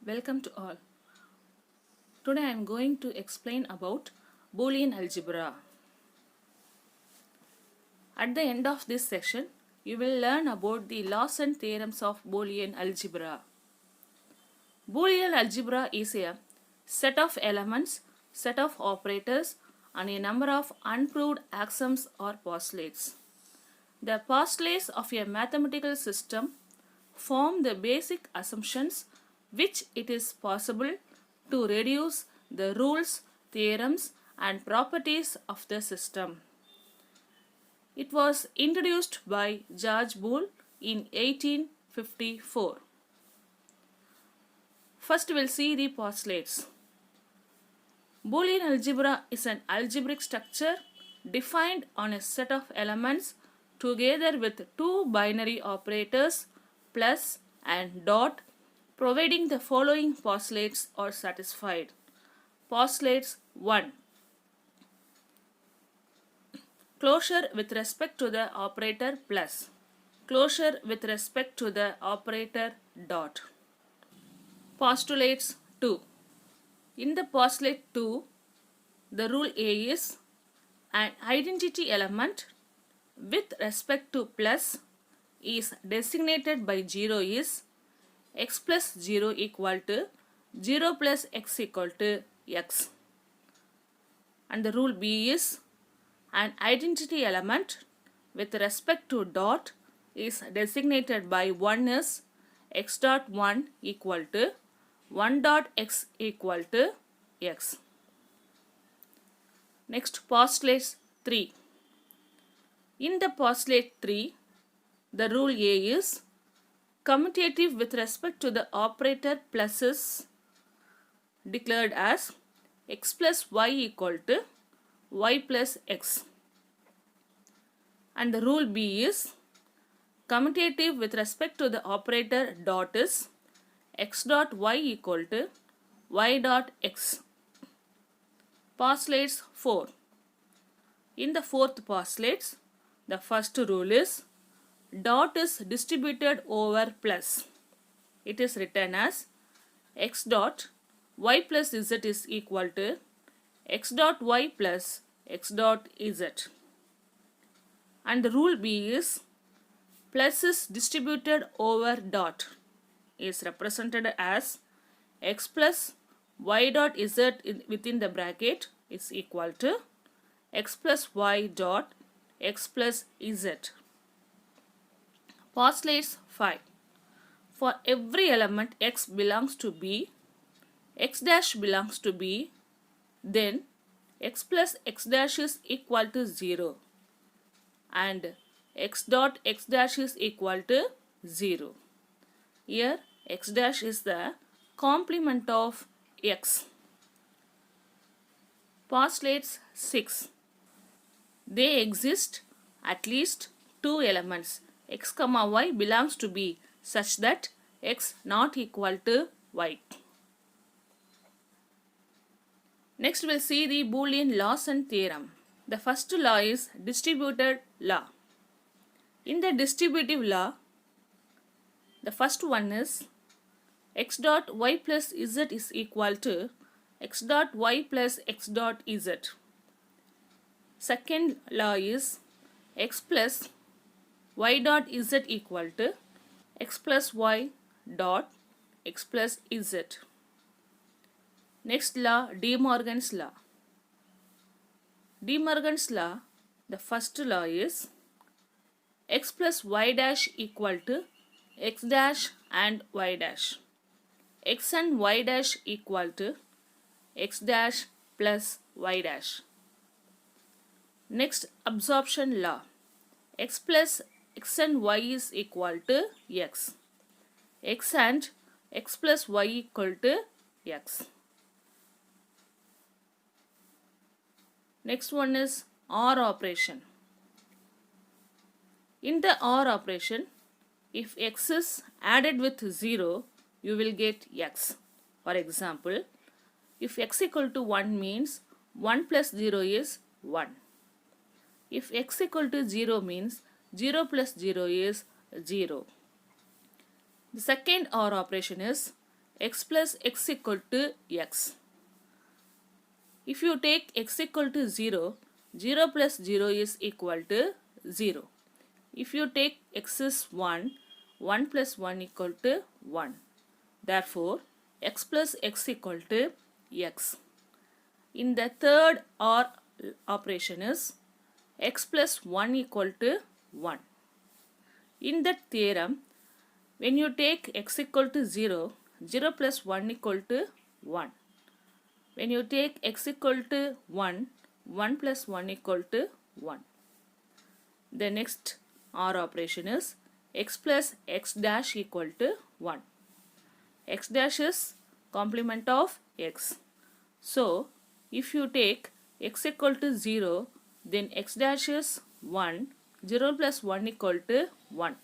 Welcome to all. Today I am going to explain about Boolean algebra. At the end of this session, you will learn about the laws and theorems of Boolean algebra. Boolean algebra is a set of elements, set of operators, and a number of unproved axioms or postulates. The postulates of a mathematical system form the basic assumptions which it is possible to reduce the rules, theorems, and properties of the system. It was introduced by George Boole in 1854. First, we'll see the postulates. Boolean algebra is an algebraic structure defined on a set of elements together with two binary operators plus and dot, providing the following postulates are satisfied. Postulates 1. Closure with respect to the operator plus. Closure with respect to the operator dot. Postulates 2. In the postulate 2, the rule A is an identity element with respect to plus is designated by 0 is x plus 0 equal to 0 plus x equal to x. And the rule B is an identity element with respect to dot is designated by 1 is x dot 1 equal to 1 dot x equal to x. Next, postulate 3. In the postulate 3, the rule A is commutative with respect to the operator plus is declared as x plus y equal to y plus x. And the rule B is commutative with respect to the operator dot is x dot y equal to y dot x. Postulates 4. In the fourth postulates, the first rule is dot is distributed over plus. It is written as x dot y plus z is equal to x dot y plus x dot z. And the rule B is plus is distributed over dot is represented as x plus y dot z within the bracket is equal to x plus y dot x plus z. Postulates 5. For every element x belongs to B, x dash belongs to B, then x plus x dash is equal to 0 and x dot x dash is equal to 0. Here x dash is the complement of x. Postulates 6. They exist at least two elements x comma y belongs to B such that x not equal to y. Next we'll see the Boolean laws and theorem. The first law is distributed law. In the distributive law, the first one is x dot y plus z is equal to x dot y plus x dot z. Second law is x plus y dot z equal to x plus y dot x plus z. Next law, De Morgan's law. De Morgan's law, the first law is x plus y dash equal to x dash and y dash. X and y dash equal to x dash plus y dash. Next, absorption law. X plus x and y is equal to x. X and x plus y equal to x. Next one is OR operation. In the OR operation, if x is added with 0, you will get x. For example, if x equal to 1 means 1 plus 0 is 1. If x equal to 0 means 0 plus 0 is 0. The second OR operation is x plus x equal to x. If you take x equal to 0, 0 plus 0 is equal to 0. If you take x is 1, 1 plus 1 equal to 1. Therefore, x plus x equal to x. In the third OR operation is x plus 1 equal to 1. In that theorem, when you take x equal to 0, 0 plus 1 equal to 1. When you take x equal to 1, 1 plus 1 equal to 1. The next OR operation is x plus x dash equal to 1. X dash is complement of x. So, if you take x equal to 0, then x dash is 1, 0 plus 1 equal to 1.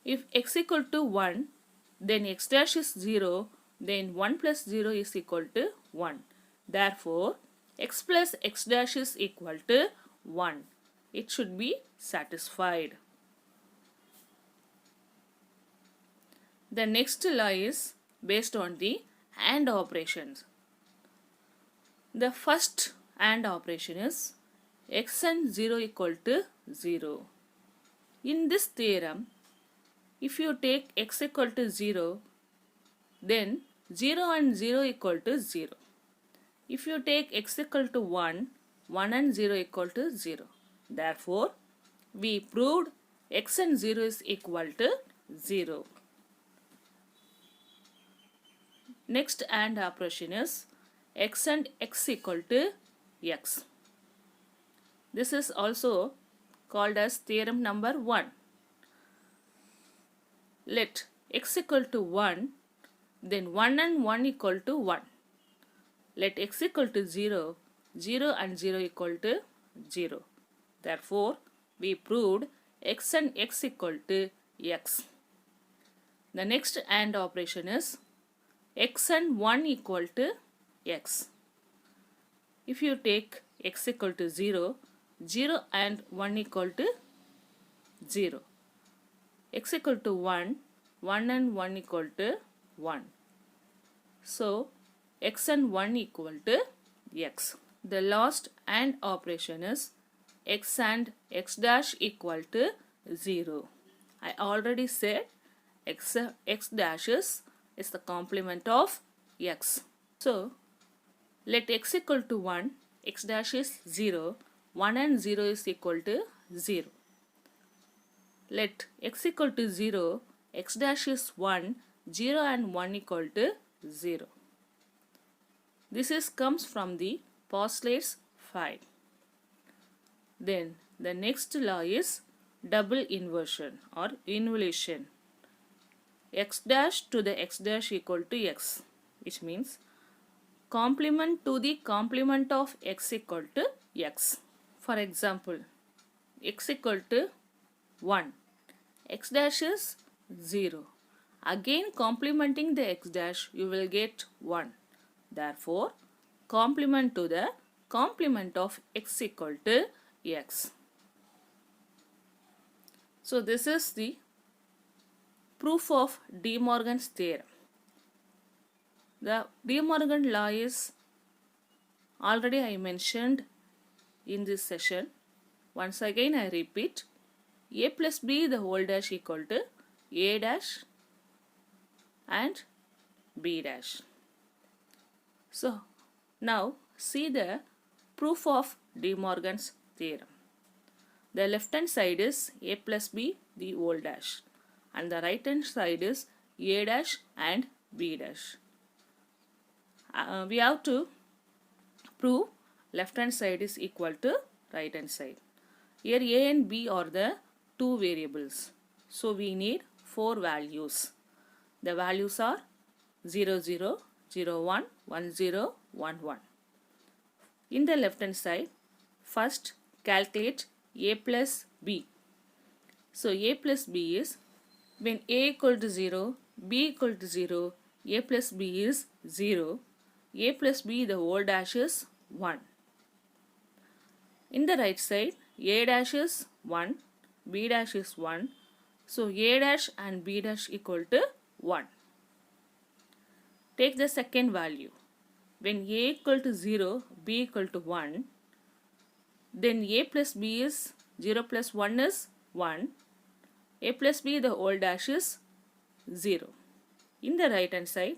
If x equal to 1, then x dash is 0, then 1 plus 0 is equal to 1. Therefore, x plus x dash is equal to 1. It should be satisfied. The next law is based on the AND operations. The first AND operation is x and 0 equal to 0. In this theorem, if you take x equal to 0, then 0 and 0 equal to 0. If you take x equal to 1, 1 and 0 equal to 0. Therefore, we proved x and 0 is equal to 0. Next AND operation is x and x equal to x. This is also called as theorem number 1. Let x equal to 1, then 1 and 1 equal to 1. Let x equal to 0, 0 and 0 equal to 0. Therefore, we proved x and x equal to x. The next AND operation is x and 1 equal to x. If you take x equal to 0, 0 and 1 equal to 0. X equal to 1, 1 and 1 equal to 1. So, x and 1 equal to x. The last AND operation is x and x dash equal to 0. I already said x dash is the complement of x. So, let x equal to 1, x dash is 0, 1 and 0 is equal to 0. Let x equal to 0, x dash is 1, 0 and 1 equal to 0. This comes from the Postleit's 5. Then the next law is double inversion or involution. X dash to the x dash equal to x, which means complement to the complement of x equal to x. For example, x equal to 1, x dash is 0. Again complementing the x dash, you will get 1. Therefore, complement to the complement of x equal to x. So, this is the proof of De Morgan's theorem. The De Morgan law is already I mentioned in this session. Once again I repeat, a plus b the whole dash equal to a dash and b dash. So, now see the proof of De Morgan's theorem. The left hand side is a plus b the whole dash and the right hand side is a dash and b dash. We have to prove left hand side is equal to right hand side. Here a and b are the two variables. So we need 4 values. The values are 0, 0, 0, 1, 1, 0, 1, 1. In the left hand side, first calculate a plus b. So a plus b is when a equal to 0, b equal to 0, a plus b is 0, a plus b the whole dash is 1. In the right side, a dash is 1, b dash is 1. So a dash and b dash equal to 1. Take the second value. When a equal to 0, b equal to 1, then a plus b is 0 plus 1 is 1. A plus b the whole dash is 0. In the right hand side,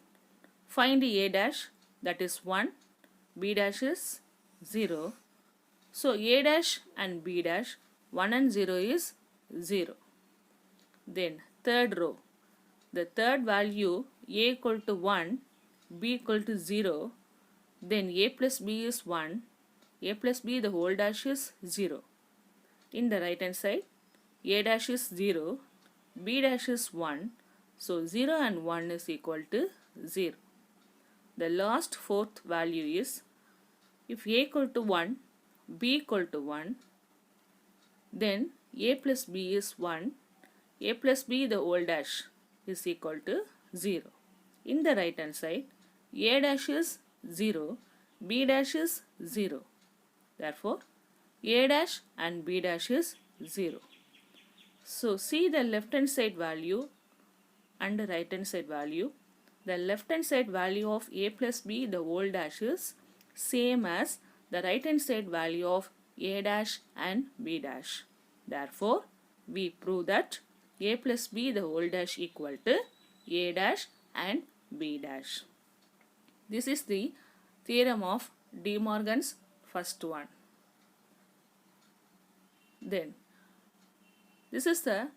find a dash, that is 1, b dash is 0. So a dash and b dash, 1 and 0 is 0. Then third row, the third value a equal to 1, b equal to 0, then a plus b is 1, a plus b the whole dash is 0. In the right hand side, a dash is 0, b dash is 1, so 0 and 1 is equal to 0. The last fourth value is, if a equal to 1, b equal to 1, then a plus b is 1, a plus b the whole dash is equal to 0. In the right hand side, a dash is 0, b dash is 0. Therefore, a dash and b dash is 0. So, see the left hand side value and the right hand side value. The left hand side value of a plus b the whole dash is same as the right hand side value of a dash and b dash. Therefore, we prove that a plus b the whole dash equal to a dash and b dash. This is the theorem of De Morgan's first one. Then, this is the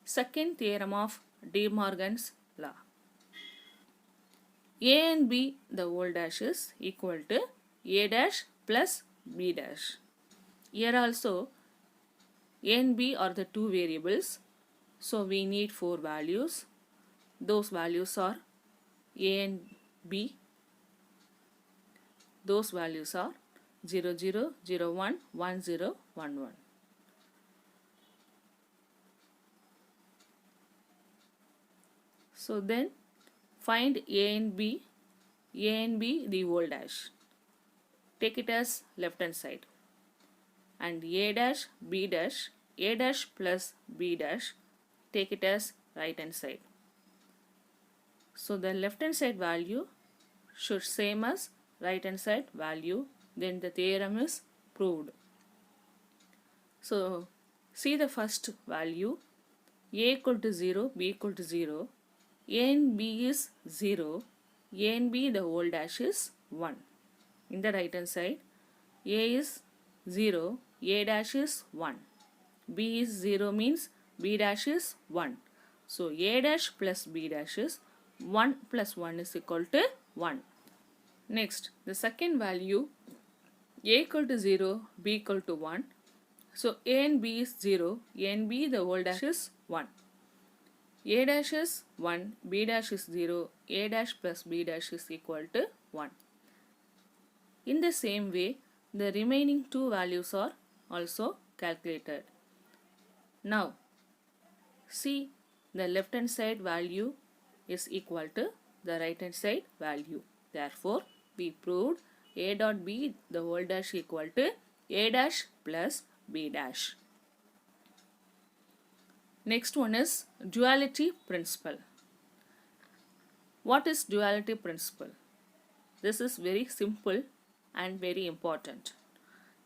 second theorem of De Morgan's law. A and b the whole dash is equal to a dash plus b dash. Here also a and b are the two variables, so we need 4 values. Those values are a and b. Those values are 0, 0, 0, 1, 1, 0, 1, 1. So then find a and b the whole dash. Take it as left hand side. And a dash plus b dash, take it as right hand side. So the left hand side value should same as right hand side value, then the theorem is proved. So see the first value, a equal to 0, b equal to 0, a and b is 0, a and b the whole dash is 1. In the right hand side, a is 0, a dash is 1, b is 0 means b dash is 1. So a dash plus b dash is 1 plus 1 is equal to 1. Next, the second value, a equal to 0, b equal to 1. So a and b is 0, a and b the whole dash is 1. A dash is 1, b dash is 0, a dash plus b dash is equal to 1. In the same way, the remaining two values are also calculated. Now, see the left hand side value is equal to the right hand side value. Therefore, we proved a dot b the whole dash equal to a dash plus b dash. Next one is duality principle. What is duality principle? This is very simple and very important.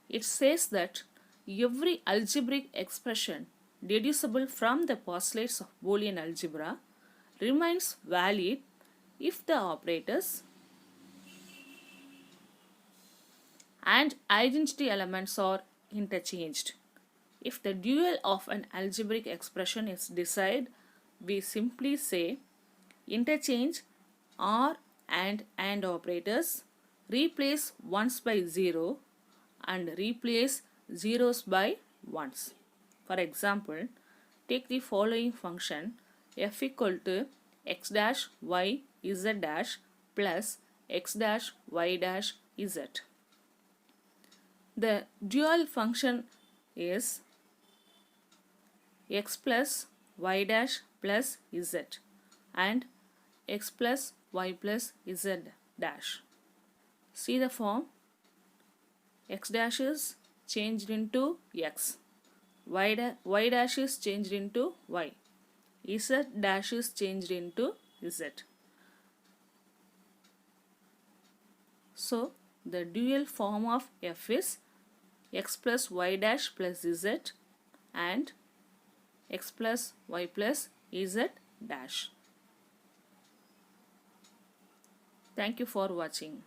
It says that every algebraic expression deducible from the postulates of Boolean algebra remains valid if the operators and identity elements are interchanged. If the dual of an algebraic expression is desired, we simply say interchange or and operators, replace ones by 0 and replace zeros by ones. For example, take the following function f equal to x dash y z dash plus x dash y dash z. The dual function is x plus y dash plus z and x plus y plus z dash. See the form. X dash is changed into x, y dash is changed into y, z dash is changed into z. So the dual form of f is x plus y dash plus z and x plus y plus z dash. Thank you for watching.